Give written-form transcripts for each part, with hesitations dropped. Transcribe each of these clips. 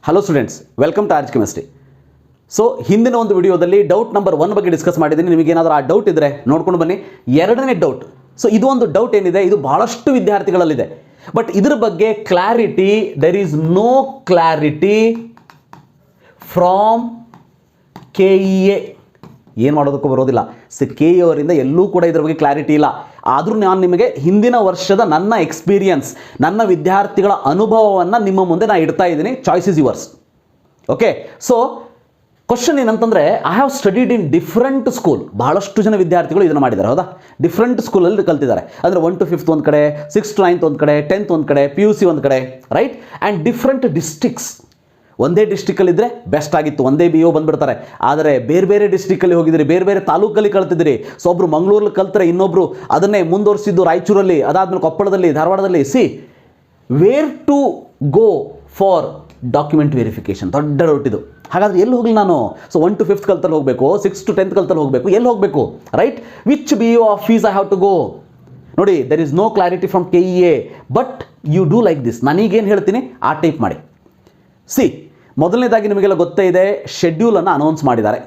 Hello students, welcome to RH chemistry. So ಹಿಂದಿನ ಒಂದು ವಿಡಿಯೋದಲ್ಲಿ ಡೌಟ್ ನಂಬರ್ 1 ಬಗ್ಗೆ ಡಿಸ್ಕಸ್ ಮಾಡಿದ್ದೀನಿ. ನಿಮಗೇನಾದರೂ ಆ ಡೌಟ್ ಇದ್ದರೆ ನೋಡ್ಕೊಂಡು ಬನ್ನಿ. ಎರಡನೇ ಡೌಟ್, ಸೊ ಇದು ಒಂದು ಡೌಟ್ ಏನಿದೆ, ಇದು ಬಹಳಷ್ಟು ವಿದ್ಯಾರ್ಥಿಗಳಲ್ಲಿದೆ. ಬಟ್ ಇದ್ರ ಬಗ್ಗೆ clarity, there is no clarity from KEA. ಏನು ಮಾಡೋದಕ್ಕೂ ಬರೋದಿಲ್ಲ. KEA ಅವರಿಂದ ಎಲ್ಲೂ ಕೂಡ ಇದ್ರ ಬಗ್ಗೆ ಕ್ಲಾರಿಟಿ ಇಲ್ಲ. ಆದರೂ ನಾನು ನಿಮಗೆ ಹಿಂದಿನ ವರ್ಷದ ನನ್ನ ಎಕ್ಸ್ಪೀರಿಯನ್ಸ್, ನನ್ನ ವಿದ್ಯಾರ್ಥಿಗಳ ಅನುಭವವನ್ನು ನಿಮ್ಮ ಮುಂದೆ ನಾನು ಇಡ್ತಾ ಇದ್ದೀನಿ. Choice is yours. Okay, so question ಏನಂತಂದರೆ, I have studied in different school. ಬಹಳಷ್ಟು ಜನ ವಿದ್ಯಾರ್ಥಿಗಳು ಇದನ್ನು ಮಾಡಿದ್ದಾರೆ, ಹೌದಾ? ಡಿಫ್ರೆಂಟ್ ಸ್ಕೂಲಲ್ಲಿ ಕಲ್ತಿದ್ದಾರೆ. ಅಂದರೆ 1 to 5th ಒಂದು ಕಡೆ, 6th to 9th ಒಂದು ಕಡೆ, 10th ಒಂದು ಕಡೆ, PUC ಒಂದು ಕಡೆ, ರೈಟ್? And different districts. ಒಂದೇ ಡಿಸ್ಟ್ರಿಕ್ಕಲ್ಲಿದ್ದರೆ ಬೆಸ್ಟ್ ಆಗಿತ್ತು, ಒಂದೇ BO ಬಂದುಬಿಡ್ತಾರೆ. ಆದರೆ ಬೇರೆ ಬೇರೆ ಡಿಸ್ಟ್ರಿಕ್ಕಲ್ಲಿ ಹೋಗಿದ್ದೀರಿ, ಬೇರೆ ಬೇರೆ ತಾಲೂಕಲ್ಲಿ ಕಲ್ತಿದ್ದೀರಿ. ಸೊ ಒಬ್ಬರು ಮಂಗಳೂರಲ್ಲಿ ಕಲ್ತರೆ ಇನ್ನೊಬ್ಬರು ಅದನ್ನೇ ಮುಂದುವರಿಸಿದ್ದು ರಾಯಚೂರಲ್ಲಿ, ಅದಾದಮೇಲೆ ಕೊಪ್ಪಳದಲ್ಲಿ, ಧಾರವಾಡದಲ್ಲಿ. See where to go for document verification, ದೊಡ್ಡ ಡೌಟ್ ಇದು. ಹಾಗಾದರೆ ಎಲ್ಲಿ ಹೋಗಲಿ ನಾನು? ಸೊ 1 to 5th ಕಲ್ತಲ್ಲಿ ಹೋಗಬೇಕು, 6th to 10th ಕಲ್ತಲ್ಲಿ ಹೋಗಬೇಕು, ಎಲ್ಲಿ ಹೋಗಬೇಕು? Right? Which BO office I have to go? ನೋಡಿ, there is no clarity from KEA, but you do like this. ನಾನೀಗೇನು ಹೇಳ್ತೀನಿ ಆ ಟೈಪ್ ಮಾಡಿ. ಸಿ, ಮೊದಲನೇದಾಗಿ ನಿಮಗೆಲ್ಲ ಗೊತ್ತೇ ಇದೆ, ಶೆಡ್ಯೂಲನ್ನು ಅನೌನ್ಸ್ ಮಾಡಿದ್ದಾರೆ,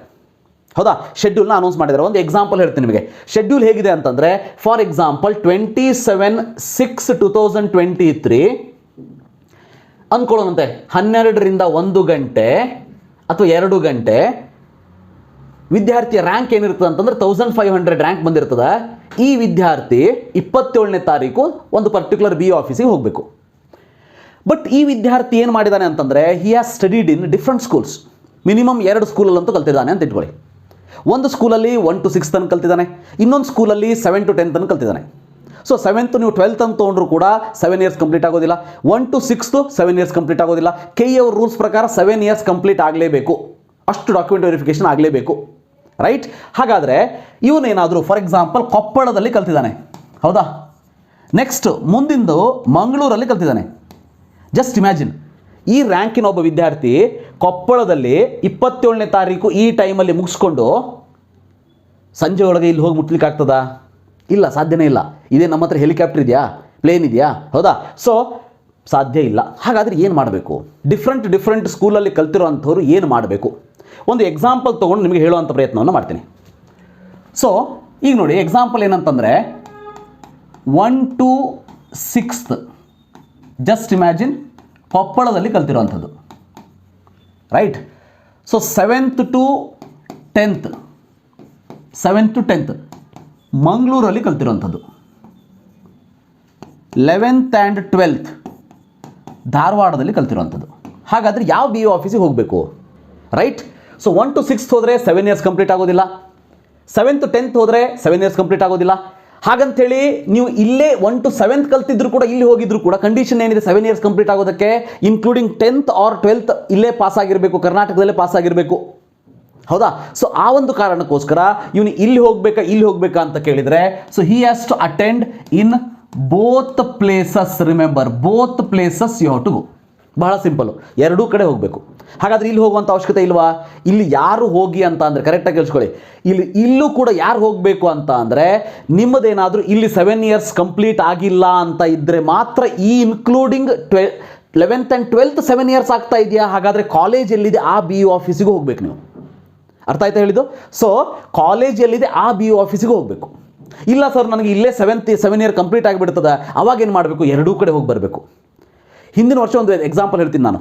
ಹೌದಾ? ಶೆಡ್ಯೂಲ್ನ ಅನೌನ್ಸ್ ಮಾಡಿದ್ದಾರೆ. ಒಂದು ಎಕ್ಸಾಂಪಲ್ ಹೇಳ್ತೀನಿ ನಿಮಗೆ. ಶೆಡ್ಯೂಲ್ ಹೇಗಿದೆ ಅಂತಂದರೆ, ಫಾರ್ ಎಕ್ಸಾಂಪಲ್ 27/6/2023 ಅಂದ್ಕೊಳ್ಳೋಣಂತೆ, 12ರಿಂದ 1 ಗಂಟೆ ಅಥವಾ 2 ಗಂಟೆ ವಿದ್ಯಾರ್ಥಿಯ ರ್ಯಾಂಕ್ ಏನಿರ್ತದೆ ಅಂತಂದ್ರೆ 1500 ರ್ಯಾಂಕ್ ಬಂದಿರ್ತದೆ. ಈ ವಿದ್ಯಾರ್ಥಿ 27ನೇ ತಾರೀಕು ಒಂದು ಪರ್ಟಿಕ್ಯುಲರ್ BO ಆಫೀಸಿಗೆ ಹೋಗಬೇಕು. ಬಟ್ ಈ ವಿದ್ಯಾರ್ಥಿ ಏನು ಮಾಡಿದ್ದಾನೆ ಅಂತಂದರೆ, he has studied in different schools. Minimum 2 ಸ್ಕೂಲಲ್ಲಂತೂ ಕಲ್ತಿದ್ದಾನೆ ಅಂತ ಇಟ್ಕೊಳ್ಳಿ. ಒಂದು ಸ್ಕೂಲಲ್ಲಿ 1 to 6th ತನಕ ಕಲ್ತಿದ್ದಾನೆ, ಇನ್ನೊಂದು ಸ್ಕೂಲಲ್ಲಿ 7 to 10th ತನಕ ಕಲ್ತಿದ್ದಾನೆ. ಸೊ 7th ನೀವು 12th ಅಂತ ತೊಗೊಂಡ್ರು ಕೂಡ 7 years ಕಂಪ್ಲೀಟ್ ಆಗೋದಿಲ್ಲ. 1 to 6th 7 years ಕಂಪ್ಲೀಟ್ ಆಗೋದಿಲ್ಲ. KEA ಅವ್ರ ರೂಲ್ಸ್ ಪ್ರಕಾರ 7 years ಕಂಪ್ಲೀಟ್ ಆಗಲೇಬೇಕು, ಅಷ್ಟು ಡಾಕ್ಯುಮೆಂಟ್ ವೆರಿಫಿಕೇಷನ್ ಆಗಲೇಬೇಕು, ರೈಟ್? ಹಾಗಾದರೆ ಇವನೇನಾದರೂ ಫಾರ್ ಎಕ್ಸಾಂಪಲ್ ಕೊಪ್ಪಳದಲ್ಲಿ ಕಲ್ತಿದ್ದಾನೆ, ಹೌದಾ? ನೆಕ್ಸ್ಟ್ ಮುಂದಿಂದು ಮಂಗಳೂರಲ್ಲಿ ಕಲ್ತಿದ್ದಾನೆ. ಜಸ್ಟ್ ಇಮ್ಯಾಜಿನ್, ಈ ರ್ಯಾಂಕಿನ ಒಬ್ಬ ವಿದ್ಯಾರ್ಥಿ ಕೊಪ್ಪಳದಲ್ಲಿ 27ನೇ ತಾರೀಕು ಈ ಟೈಮಲ್ಲಿ ಮುಗಿಸ್ಕೊಂಡು ಸಂಜೆ ಒಳಗೆ ಇಲ್ಲಿ ಹೋಗಿ ಮುಟ್ಲಿಕ್ಕೆ ಆಗ್ತದಾ? ಇಲ್ಲ, ಸಾಧ್ಯನೇ ಇಲ್ಲ. ಇದೇ ನಮ್ಮ ಹತ್ರ ಹೆಲಿಕಾಪ್ಟರ್ ಇದೆಯಾ, ಪ್ಲೇನ್ ಇದೆಯಾ, ಹೌದಾ? ಸೊ ಸಾಧ್ಯ ಇಲ್ಲ. ಹಾಗಾದರೆ ಏನು ಮಾಡಬೇಕು? ಡಿಫ್ರೆಂಟ್ ಸ್ಕೂಲಲ್ಲಿ ಕಲ್ತಿರೋ ಅಂಥವ್ರು ಏನು ಮಾಡಬೇಕು? ಒಂದು ಎಕ್ಸಾಂಪಲ್ ತೊಗೊಂಡು ನಿಮಗೆ ಹೇಳುವಂಥ ಪ್ರಯತ್ನವನ್ನು ಮಾಡ್ತೀನಿ. ಸೊ ಈಗ ನೋಡಿ, ಎಕ್ಸಾಂಪಲ್ ಏನಂತಂದರೆ 1 to 6th, ಜಸ್ಟ್ ಇಮ್ಯಾಜಿನ್ ಕೊಪ್ಪಳದಲ್ಲಿ ಕಲ್ತಿರೋವಂಥದ್ದು, right? So 7th to 10th, 7th to 10th ಮಂಗಳೂರಲ್ಲಿ ಕಲ್ತಿರೋವಂಥದ್ದು. 11th and 12th ಧಾರವಾಡದಲ್ಲಿ ಕಲ್ತಿರೋವಂಥದ್ದು. ಹಾಗಾದರೆ ಯಾವ BO ಆಫೀಸಿಗೆ ಹೋಗಬೇಕು, ರೈಟ್? ಸೊ 1 to 6th ಹೋದರೆ 7 years ಕಂಪ್ಲೀಟ್ ಆಗೋದಿಲ್ಲ, 7th to 10th ಹೋದರೆ 7 years ಕಂಪ್ಲೀಟ್ ಆಗೋದಿಲ್ಲ. ಹಾಗಂತೇಳಿ ನೀವು ಇಲ್ಲೇ 1 to 7th ಕಲ್ತಿದ್ರು ಕೂಡ ಇಲ್ಲಿ ಹೋಗಿದ್ರು ಕೂಡ ಕಂಡೀಷನ್ ಏನಿದೆ 7 years ಕಂಪ್ಲೀಟ್ ಆಗೋದಕ್ಕೆ, ಇನ್ಕ್ಲೂಡಿಂಗ್ 10th or 12th ಇಲ್ಲೇ ಪಾಸ್ ಆಗಿರಬೇಕು, ಕರ್ನಾಟಕದಲ್ಲೇ ಪಾಸ್ ಆಗಿರಬೇಕು, ಹೌದಾ? ಸೊ ಆ ಒಂದು ಕಾರಣಕ್ಕೋಸ್ಕರ ಇವನು ಇಲ್ಲಿ ಹೋಗ್ಬೇಕಾ ಅಂತ ಕೇಳಿದರೆ, so he has to attend in both places. Remember, both places you have to go. ಬಹಳ ಸಿಂಪಲ್ಲು, ಎರಡೂ ಕಡೆ ಹೋಗಬೇಕು. ಹಾಗಾದರೆ ಇಲ್ಲಿ ಹೋಗುವಂಥ ಅವಶ್ಯಕತೆ ಇಲ್ವಾ? ಇಲ್ಲಿ ಯಾರು ಹೋಗಿ ಅಂತ ಅಂದರೆ, ಕರೆಕ್ಟಾಗಿ ಕೇಳಿಸ್ಕೊಳ್ಳಿ, ಇಲ್ಲೂ ಕೂಡ ಯಾರು ಹೋಗಬೇಕು ಅಂತ ಅಂದರೆ, ನಿಮ್ಮದೇನಾದರೂ ಇಲ್ಲಿ 7 years ಕಂಪ್ಲೀಟ್ ಆಗಿಲ್ಲ ಅಂತ ಇದ್ದರೆ ಮಾತ್ರ, ಈ including 11th and 12th 7 years ಆಗ್ತಾ ಇದೆಯಾ? ಹಾಗಾದರೆ ಕಾಲೇಜ್ ಎಲ್ಲಿದೆ ಆ BO ಆಫೀಸಿಗೆ ಹೋಗಬೇಕು ನೀವು. ಅರ್ಥ ಆಯ್ತಾ ಹೇಳಿದ್ದು? ಸೊ ಕಾಲೇಜ್ ಎಲ್ಲಿದೆ ಆ BO ಆಫೀಸಿಗೆ ಹೋಗಬೇಕು. ಇಲ್ಲ ಸರ್, ನನಗೆ ಇಲ್ಲೇ 7 year ಕಂಪ್ಲೀಟ್ ಆಗಿಬಿಡ್ತದೆ, ಅವಾಗೇನು ಮಾಡಬೇಕು? ಎರಡೂ ಕಡೆ ಹೋಗಿ ಬರಬೇಕು. ಹಿಂದಿನ ವರ್ಷ ಒಂದು ಎಕ್ಸಾಂಪಲ್ ಹೇಳ್ತೀನಿ ನಾನು.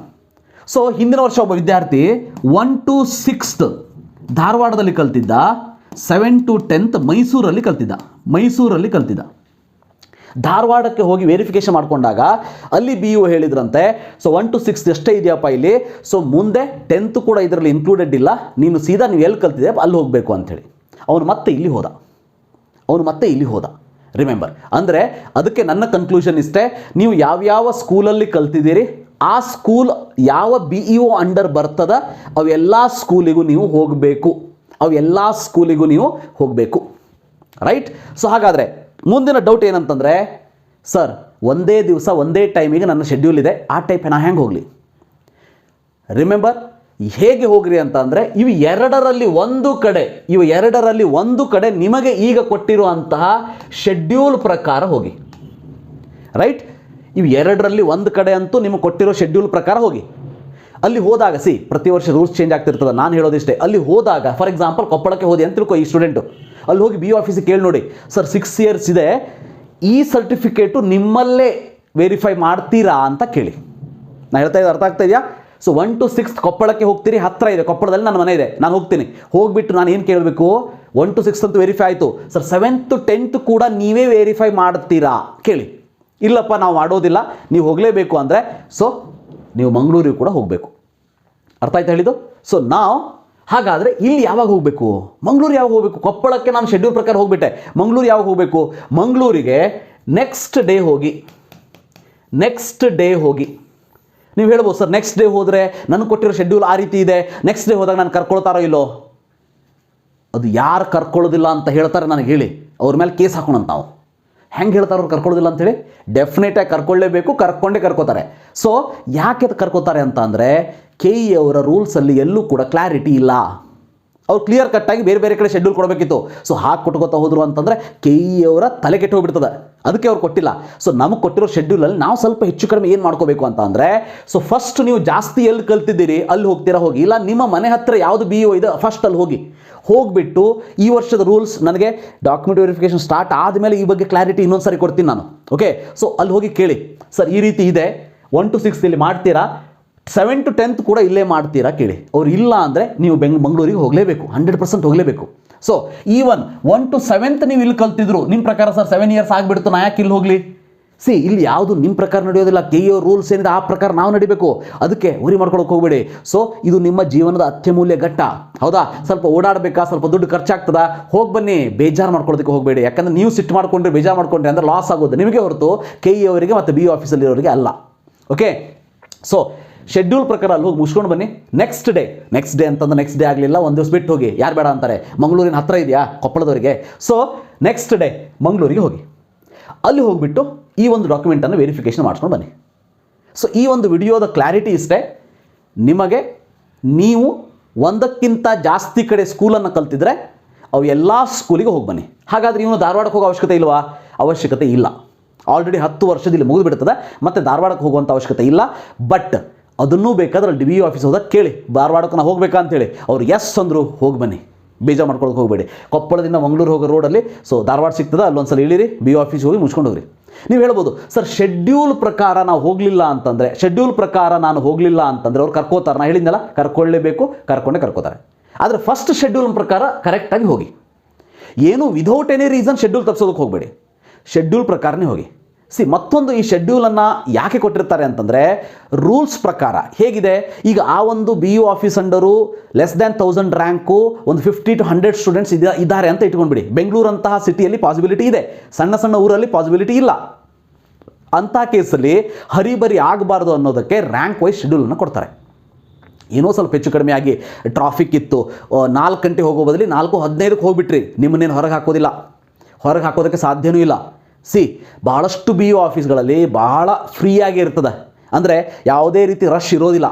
ಸೊ ಹಿಂದಿನ ವರ್ಷ ಒಬ್ಬ ವಿದ್ಯಾರ್ಥಿ 1 to 6th ಧಾರವಾಡದಲ್ಲಿ ಕಲ್ತಿದ್ದ, 7 to 10th ಮೈಸೂರಲ್ಲಿ ಕಲ್ತಿದ್ದ. ಧಾರವಾಡಕ್ಕೆ ಹೋಗಿ ವೆರಿಫಿಕೇಷನ್ ಮಾಡಿಕೊಂಡಾಗ ಅಲ್ಲಿ BO ಹೇಳಿದ್ರಂತೆ, ಸೊ 1 to 6th ಎಷ್ಟೇ ಇದೆಯಪ್ಪ ಇಲ್ಲಿ, ಸೊ ಮುಂದೆ 10th ಕೂಡ ಇದರಲ್ಲಿ ಇನ್ಕ್ಲೂಡೆಡ್ ಇಲ್ಲ, ನೀನು ಸೀದಾ ನೀವು ಎಲ್ಲಿ ಕಲ್ತಿದ್ದೆ ಅಲ್ಲಿ ಹೋಗಬೇಕು ಅಂಥೇಳಿ. ಅವನು ಮತ್ತೆ ಇಲ್ಲಿ ಹೋದ. ರಿಮೆಂಬರ್, ಅಂದರೆ ಅದಕ್ಕೆ ನನ್ನ ಕನ್ಕ್ಲೂಷನ್ ಇಷ್ಟೇ, ನೀವು ಯಾವ್ಯಾವ ಸ್ಕೂಲಲ್ಲಿ ಕಲ್ತಿದ್ದೀರಿ, ಆ ಸ್ಕೂಲ್ ಯಾವ BEO ಅಂಡರ್ ಬರ್ತದ ಅವೆಲ್ಲ ಸ್ಕೂಲಿಗೂ ನೀವು ಹೋಗಬೇಕು, ರೈಟ್? ಸೊ ಹಾಗಾದರೆ ಮುಂದಿನ ಡೌಟ್ ಏನಂತಂದರೆ, ಸರ್ ಒಂದೇ ದಿವಸ ಒಂದೇ ಟೈಮಿಗೆ ನನ್ನ ಶೆಡ್ಯೂಲ್ ಇದೆ, ಆ ಟೈಪ್ ನಾನು ಹೆಂಗೆ ಹೋಗಲಿ? ರಿಮೆಂಬರ್, ಹೇಗೆ ಹೋಗ್ರಿ ಅಂತ ಅಂದರೆ, ಇವು ಎರಡರಲ್ಲಿ ಒಂದು ಕಡೆ ನಿಮಗೆ ಈಗ ಕೊಟ್ಟಿರುವಂತಹ ಶೆಡ್ಯೂಲ್ ಪ್ರಕಾರ ಹೋಗಿ, ರೈಟ್? ಇವು ಎರಡರಲ್ಲಿ ಒಂದು ಕಡೆ ಅಂತೂ ನಿಮಗೆ ಕೊಟ್ಟಿರೋ ಶೆಡ್ಯೂಲ್ ಪ್ರಕಾರ ಹೋಗಿ. ಅಲ್ಲಿ ಹೋದಾಗ ಪ್ರತಿ ವರ್ಷ ರೂಲ್ಸ್ ಚೇಂಜ್ ಆಗ್ತಿರ್ತದೆ. ನಾನು ಹೇಳೋದಿಷ್ಟೇ, ಅಲ್ಲಿ ಹೋದಾಗ ಫಾರ್ ಎಕ್ಸಾಂಪಲ್ ಕೊಪ್ಪಳಕ್ಕೆ ಹೋದಿ ಅಂತ ತಿಳ್ಕೊ ಈ ಸ್ಟೂಡೆಂಟು, ಅಲ್ಲಿ ಹೋಗಿ BO ಆಫೀಸಿಗೆ ಕೇಳಿ ನೋಡಿ, ಸರ್ 6 ಇಯರ್ಸ್ ಇದೆ, ಈ ಸರ್ಟಿಫಿಕೇಟು ನಿಮ್ಮಲ್ಲೇ ವೆರಿಫೈ ಮಾಡ್ತೀರಾ ಅಂತ ಕೇಳಿ. ನಾನು ಹೇಳ್ತಾ ಇದ್ದೆ ಅರ್ಥ ಆಗ್ತಾ ಇದೆಯಾ? ಸೊ 1 to 6 ಕೊಪ್ಪಳಕ್ಕೆ ಹೋಗ್ತೀರಿ, ಹತ್ತಿರ ಇದೆ, ಕೊಪ್ಪಳದಲ್ಲಿ ನನ್ನ ಮನೆ ಇದೆ, ನಾನು ಹೋಗ್ತೀನಿ. ಹೋಗ್ಬಿಟ್ಟು ನಾನು ಏನು ಕೇಳಬೇಕು, 1 to 6 ಅಂತೂ ವೆರಿಫೈ ಆಯಿತು, ಸರ್ 7th to 10th ಕೂಡ ನೀವೇ ವೆರಿಫೈ ಮಾಡ್ತೀರಾ ಕೇಳಿ. ಇಲ್ಲಪ್ಪ ನಾವು ಮಾಡೋದಿಲ್ಲ, ನೀವು ಹೋಗಲೇಬೇಕು ಅಂದರೆ ಸೊ ನೀವು ಮಂಗಳೂರಿಗೆ ಕೂಡ ಹೋಗಬೇಕು. ಅರ್ಥ ಆಯ್ತು ಹೇಳಿದ್ದು? ಸೊ ನಾವು ಹಾಗಾದರೆ ಇಲ್ಲಿ ಯಾವಾಗ ಹೋಗಬೇಕು, ಮಂಗಳೂರು ಯಾವಾಗ ಹೋಗಬೇಕು? ಕೊಪ್ಪಳಕ್ಕೆ ನಾನು ಶೆಡ್ಯೂಲ್ ಪ್ರಕಾರ ಹೋಗ್ಬಿಟ್ಟೆ, ಮಂಗಳೂರು ಯಾವಾಗ ಹೋಗಬೇಕು? ಮಂಗಳೂರಿಗೆ ನೆಕ್ಸ್ಟ್ ಡೇ ಹೋಗಿ. ನೀವು ಹೇಳ್ಬೋದು ಸರ್ ನೆಕ್ಸ್ಟ್ ಡೇ ಹೋದರೆ ನನಗೆ ಕೊಟ್ಟಿರೋ ಶೆಡ್ಯೂಲ್ ಆ ರೀತಿ ಇದೆ, ನೆಕ್ಸ್ಟ್ ಡೇ ಹೋದಾಗ ನಾನು ಕರ್ಕೊಳ್ತಾರೋ ಇಲ್ಲೋ? ಅದು ಯಾರು ಕರ್ಕೊಳ್ಳೋದಿಲ್ಲ ಅಂತ ಹೇಳ್ತಾರೆ ನನಗೆ ಹೇಳಿ, ಅವ್ರ ಮೇಲೆ ಕೇಸ್ ಹಾಕೋಣ ಅಂತ. ನಾವು ಹೆಂಗೆ ಹೇಳ್ತಾರೆ ಅವ್ರು ಕರ್ಕೊಳ್ಳೋದಿಲ್ಲ ಅಂತೇಳಿ? ಡೆಫಿನೆಟಾಗಿ ಕರ್ಕೊಳ್ಳೇಬೇಕು, ಕರ್ಕೋತಾರೆ. ಸೊ ಯಾಕೆ ಕರ್ಕೋತಾರೆ ಅಂತ ಅಂದರೆ KE ಅವರ ರೂಲ್ಸಲ್ಲಿ ಎಲ್ಲೂ ಕೂಡ ಕ್ಲಾರಿಟಿ ಇಲ್ಲ. ಅವ್ರು ಕ್ಲಿಯರ್ ಕಟ್ಟಾಗಿ ಬೇರೆ ಬೇರೆ ಕಡೆ ಶೆಡ್ಯೂಲ್ ಕೊಡಬೇಕಿತ್ತು. ಸೊ ಹಾಗೆ ಕೊಟ್ಕೋತಾ ಹೋದ್ರು ಅಂತಂದರೆ KE ಅವರ ತಲೆ ಕೆಟ್ಟು ಹೋಗ್ಬಿಡ್ತದೆ, ಅದಕ್ಕೆ ಅವ್ರು ಕೊಟ್ಟಿಲ್ಲ. ಸೊ ನಮಗೆ ಕೊಟ್ಟಿರೋ ಶೆಡ್ಯೂಲಲ್ಲಿ ನಾವು ಸ್ವಲ್ಪ ಹೆಚ್ಚು ಕಡಿಮೆ ಏನು ಮಾಡ್ಕೋಬೇಕು ಅಂತ ಅಂದರೆ, ಸೊ ಫಸ್ಟ್ ನೀವು ಜಾಸ್ತಿ ಎಲ್ಲಿ ಕಲ್ತಿದ್ದೀರಿ ಅಲ್ಲಿ ಹೋಗ್ತೀರಾ ಹೋಗಿ, ಇಲ್ಲ ನಿಮ್ಮ ಮನೆ ಹತ್ತಿರ ಯಾವುದು BO ಇದೆ ಫಸ್ಟ್ ಅಲ್ಲಿ ಹೋಗಿಬಿಟ್ಟು ಈ ವರ್ಷದ ರೂಲ್ಸ್ ನನಗೆ ಡಾಕ್ಯುಮೆಂಟ್ ವೆರಿಫಿಕೇಷನ್ ಸ್ಟಾರ್ಟ್ ಆದಮೇಲೆ ಈ ಬಗ್ಗೆ ಕ್ಲಾರಿಟಿ ಇನ್ನೊಂದು ಸಾರಿ ಕೊಡ್ತೀನಿ ನಾನು. ಓಕೆ, ಸೊ ಅಲ್ಲಿ ಹೋಗಿ ಕೇಳಿ, ಸರ್ ಈ ರೀತಿ ಇದೆ, 1 to 6 ಇಲ್ಲಿ ಮಾಡ್ತೀರಾ, 7 to 10th ಕೂಡ ಇಲ್ಲೇ ಮಾಡ್ತೀರಾ ಕೇಳಿ. ಅವ್ರು ಇಲ್ಲ ಅಂದರೆ ನೀವು ಮಂಗಳೂರಿಗೆ ಹೋಗಲೇಬೇಕು, 100% ಹೋಗಲೇಬೇಕು. ಸೊ ಈವನ್ 1 to 7th ನೀವು ಇಲ್ಲಿ ಕಲ್ತಿದ್ರು, ನಿಮ್ಮ ಪ್ರಕಾರ ಸರ್ 7 years ಆಗಿಬಿಡ್ತು, ನಾ ಯಾಕೆ ಇಲ್ಲಿ ಹೋಗಲಿ? ಇಲ್ಲಿ ಯಾವುದು ನಿಮ್ಮ ಪ್ರಕಾರ ನಡೆಯೋದಿಲ್ಲ, KE ರೂಲ್ಸ್ ಏನಿದೆ ಆ ಪ್ರಕಾರ ನಾವು ನಡಿಬೇಕು. ಅದಕ್ಕೆ ಉರಿ ಮಾಡ್ಕೊಳಕ್ಕೆ ಹೋಗಬೇಡಿ. ಸೊ ಇದು ನಿಮ್ಮ ಜೀವನದ ಅತ್ಯಮೂಲ್ಯ ಘಟ್ಟ, ಹೌದಾ? ಸ್ವಲ್ಪ ಓಡಾಡಬೇಕಾ, ಸ್ವಲ್ಪ ದುಡ್ಡು ಖರ್ಚಾಗ್ತದ, ಹೋಗಿ ಬನ್ನಿ, ಬೇಜಾರು ಮಾಡ್ಕೊಳ್ಳೋದಕ್ಕೆ ಹೋಗಬೇಡಿ. ಯಾಕಂದರೆ ನೀವು ಸಿಟ್ಟು ಮಾಡ್ಕೊಂಡ್ರೆ, ಬೇಜಾರು ಮಾಡ್ಕೊಂಡ್ರೆ ಅಂದರೆ ಲಾಸ್ ಆಗೋದು ನಿಮಗೆ ಹೊರತು KE ಅವರಿಗೆ ಮತ್ತು BO ಆಫೀಸಲ್ಲಿರೋರಿಗೆ ಅಲ್ಲ. ಓಕೆ, ಸೊ ಶೆಡ್ಯೂಲ್ ಪ್ರಕಾರ ಅಲ್ಲಿ ಹೋಗಿ ಮುಗಿಸ್ಕೊಂಡು ಬನ್ನಿ. ನೆಕ್ಸ್ಟ್ ಡೇ ಅಂತಂದ್ರೆ ನೆಕ್ಸ್ಟ್ ಡೇ ಆಗಲಿಲ್ಲ, ಒಂದು ದಿವಸ ಬಿಟ್ಟು ಹೋಗಿ, ಯಾರು ಬೇಡ ಅಂತಾರೆ? ಮಂಗಳೂರಿನ ಹತ್ತಿರ ಇದೆಯಾ ಕೊಪ್ಪಳದವರಿಗೆ? ಸೊ ನೆಕ್ಸ್ಟ್ ಡೇ ಮಂಗಳೂರಿಗೆ ಹೋಗಿ, ಅಲ್ಲಿ ಹೋಗಿಬಿಟ್ಟು ಈ ಒಂದು ಡಾಕ್ಯುಮೆಂಟನ್ನು ವೆರಿಫಿಕೇಷನ್ ಮಾಡ್ಕೊಂಡು ಬನ್ನಿ. ಸೊ ಈ ಒಂದು ವಿಡಿಯೋದ ಕ್ಲಾರಿಟಿ ಇಷ್ಟೇ, ನಿಮಗೆ ನೀವು ಒಂದಕ್ಕಿಂತ ಜಾಸ್ತಿ ಕಡೆ ಸ್ಕೂಲನ್ನು ಕಲ್ತಿದ್ರೆ ಅವು ಎಲ್ಲ ಸ್ಕೂಲಿಗೆ ಹೋಗಿ ಬನ್ನಿ. ಹಾಗಾದರೆ ಇವನು ಧಾರವಾಡಕ್ಕೆ ಹೋಗೋ ಅವಶ್ಯಕತೆ ಇಲ್ವಾ? ಅವಶ್ಯಕತೆ ಇಲ್ಲ. ಆಲ್ರೆಡಿ 10 ವರ್ಷದಲ್ಲಿ ಮುಗಿದು ಬಿಡ್ತದೆ, ಮತ್ತು ಧಾರವಾಡಕ್ಕೆ ಹೋಗುವಂಥ ಅವಶ್ಯಕತೆ ಇಲ್ಲ. ಬಟ್ ಅದನ್ನೂ ಬೇಕಾದ್ರೆ ಅಲ್ಲಿ BO ಆಫೀಸ್ ಹೋದಾಗ ಕೇಳಿ, ಧಾರವಾಡಕ್ಕೆ ನಾವು ಹೋಗ್ಬೇಕಾ ಅಂತೇಳಿ. ಅವ್ರು ಎಸ್ ಅಂದರು, ಹೋಗಿ ಬನ್ನಿ, ಬೇಜಾರು ಮಾಡ್ಕೊಳಕ್ಕೆ ಹೋಗಬೇಡಿ. ಕೊಪ್ಪಳದಿಂದ ಮಂಗಳೂರು ಹೋಗೋ ರೋಡಲ್ಲಿ ಸೊ ಧಾರವಾಡ ಸಿಗ್ತದೆ, ಅಲ್ಲೊಂದ್ಸಲ ಇಳಿರಿ, BO ಆಫೀಸ್ ಹೋಗಿ ಮುಚ್ಕೊಂಡು ಹೋಗ್ರಿ. ನೀವು ಹೇಳ್ಬೋದು ಸರ್ ಶೆಡ್ಯೂಲ್ ಪ್ರಕಾರ ನಾವು ಹೋಗಲಿಲ್ಲ ಅಂತಂದರೆ, ಅವ್ರು ಕರ್ಕೋತಾರೆ. ನಾನು ಹೇಳಿದ್ನಲ್ಲ, ಕರ್ಕೊಳ್ಳೇಬೇಕು, ಕರ್ಕೋತಾರೆ. ಆದರೆ ಫಸ್ಟ್ ಶೆಡ್ಯೂಲ್ ಪ್ರಕಾರ ಕರೆಕ್ಟಾಗಿ ಹೋಗಿ, ಏನು ವಿದೌಟ್ ಎನಿ ರೀಸನ್ ಶೆಡ್ಯೂಲ್ ತಪ್ಪಿಸೋದಕ್ಕೆ ಹೋಗಬೇಡಿ, ಶೆಡ್ಯೂಲ್ ಪ್ರಕಾರನೇ ಹೋಗಿ. ಮತ್ತೊಂದು ಈ ಶೆಡ್ಯೂಲನ್ನು ಯಾಕೆ ಕೊಟ್ಟಿರ್ತಾರೆ ಅಂತಂದರೆ, ರೂಲ್ಸ್ ಪ್ರಕಾರ ಹೇಗಿದೆ, ಈಗ ಆ ಒಂದು BO office under less than 1000 rank ಒಂದು 50 to 100 ಸ್ಟೂಡೆಂಟ್ಸ್ ಇದ್ದಾರೆ ಅಂತ ಇಟ್ಕೊಂಡ್ಬಿಡಿ. ಬೆಂಗಳೂರಂತಹ ಸಿಟಿಯಲ್ಲಿ ಪಾಸಿಬಿಲಿಟಿ ಇದೆ, ಸಣ್ಣ ಊರಲ್ಲಿ ಪಾಸಿಬಿಲಿಟಿ ಇಲ್ಲ. ಅಂಥ ಕೇಸಲ್ಲಿ ಹರಿಬರಿ ಆಗಬಾರ್ದು ಅನ್ನೋದಕ್ಕೆ ರ್ಯಾಂಕ್ ವೈಸ್ ಶೆಡ್ಯೂಲನ್ನು ಕೊಡ್ತಾರೆ. ಏನೋ ಸ್ವಲ್ಪ ಹೆಚ್ಚು ಕಡಿಮೆ ಆಗಿ ಟ್ರಾಫಿಕ್ ಇತ್ತು, 4 ಗಂಟೆ ಹೋಗೋ ಬದಲಿ 4:15ಕ್ಕೆ ಹೋಗ್ಬಿಟ್ರಿ, ನಿಮ್ಮನ್ನೇನು ಹೊರಗೆ ಹಾಕೋದಿಲ್ಲ, ಹೊರಗೆ ಹಾಕೋದಕ್ಕೆ ಸಾಧ್ಯವೂ ಇಲ್ಲ. ಭಾಳಷ್ಟು BO ಆಫೀಸ್ಗಳಲ್ಲಿ ಭಾಳ ಫ್ರೀಯಾಗಿ ಇರ್ತದೆ, ಅಂದರೆ ಯಾವುದೇ ರೀತಿ ರಶ್ ಇರೋದಿಲ್ಲ.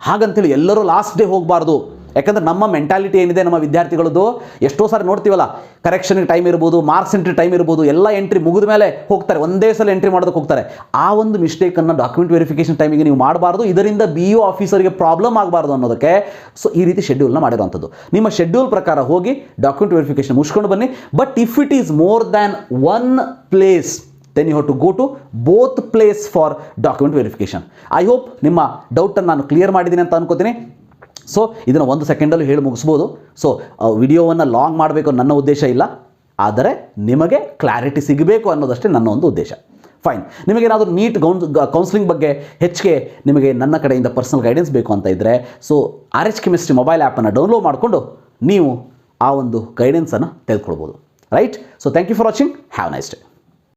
ಹಾಗಂತೇಳಿ ಎಲ್ಲರೂ ಲಾಸ್ಟ್ ಡೇ ಹೋಗಬಾರ್ದು. ಯಾಕಂದರೆ ನಮ್ಮ ಮೆಂಟಾಲಿಟಿ ಏನಿದೆ, ನಮ್ಮ ವಿದ್ಯಾರ್ಥಿಗಳದ್ದು ಎಷ್ಟೋ ಸಾರಿ ನೋಡ್ತೀವಲ್ಲ, ಕರೆಕ್ಷನ್ಗೆ ಟೈಮ್ ಇರ್ಬೋದು, ಮಾರ್ಕ್ಸ್ ಎಂಟ್ರಿ ಟೈಮ್ ಇರ್ಬೋದು, ಎಲ್ಲ ಎಂಟ್ರಿ ಮುಗಿದ ಮೇಲೆ ಹೋಗ್ತಾರೆ, ಒಂದೇ ಸಲ ಎಂಟ್ರಿ ಮಾಡೋದಕ್ಕೆ ಹೋಗ್ತಾರೆ. ಆ ಒಂದು ಮಿಸ್ಟೇಕನ್ನು ಡಾಕ್ಯುಮೆಂಟ್ ವೆರಿಫಿಕೇಷನ್ ಟೈಮಿಗೆ ನೀವು ಮಾಡಬಾರ್ದು, ಇದರಿಂದ BO ಆಫೀಸರಿಗೆ ಪ್ರಾಬ್ಲಮ್ ಆಗಬಾರ್ದು ಅನ್ನೋದಕ್ಕೆ ಸೊ ಈ ರೀತಿ ಶೆಡ್ಯೂಲ್ನ ಮಾಡಿರೋವಂಥದ್ದು. ನಿಮ್ಮ ಶೆಡ್ಯೂಲ್ ಪ್ರಕಾರ ಹೋಗಿ ಡಾಕ್ಯುಮೆಂಟ್ ವೆರಿಫಿಕೇಷನ್ ಮುಗಿಸ್ಕೊಂಡು ಬನ್ನಿ. But if it is more than 1 place, then you have to go to both place for document verification. I hope ನಿಮ್ಮ ಡೌಟನ್ನು ನಾನು ಕ್ಲಿಯರ್ ಮಾಡಿದ್ದೀನಿ ಅಂತ ಅನ್ಕೋತೀನಿ. ಸೊ ಇದನ್ನು 1 ಸೆಕೆಂಡಲ್ಲಿ ಹೇಳಿ ಮುಗಿಸ್ಬೋದು. ಸೊ ವಿಡಿಯೋವನ್ನು ಲಾಂಗ್ ಮಾಡಬೇಕು ನನ್ನ ಉದ್ದೇಶ ಇಲ್ಲ, ಆದರೆ ನಿಮಗೆ ಕ್ಲಾರಿಟಿ ಸಿಗಬೇಕು ಅನ್ನೋದಷ್ಟೇ ನನ್ನ ಒಂದು ಉದ್ದೇಶ. ಫೈನ್. ನಿಮಗೇನಾದರೂ ನೀಟ್ ಕೌನ್ಸಿಲಿಂಗ್ ಬಗ್ಗೆ ಹೆಚ್ಚಿಗೆ ನಿಮಗೆ ನನ್ನ ಕಡೆಯಿಂದ ಪರ್ಸನಲ್ ಗೈಡೆನ್ಸ್ ಬೇಕು ಅಂತ ಇದ್ದರೆ, ಸೊ RH ಕೆಮಿಸ್ಟ್ರಿ ಮೊಬೈಲ್ ಆ್ಯಪನ್ನು ಡೌನ್ಲೋಡ್ ಮಾಡಿಕೊಂಡು ನೀವು ಆ ಒಂದು ಗೈಡೆನ್ಸನ್ನು ತೆಗೆದುಕೊಳ್ಬೋದು. Right. So thank you for watching. Have nice day.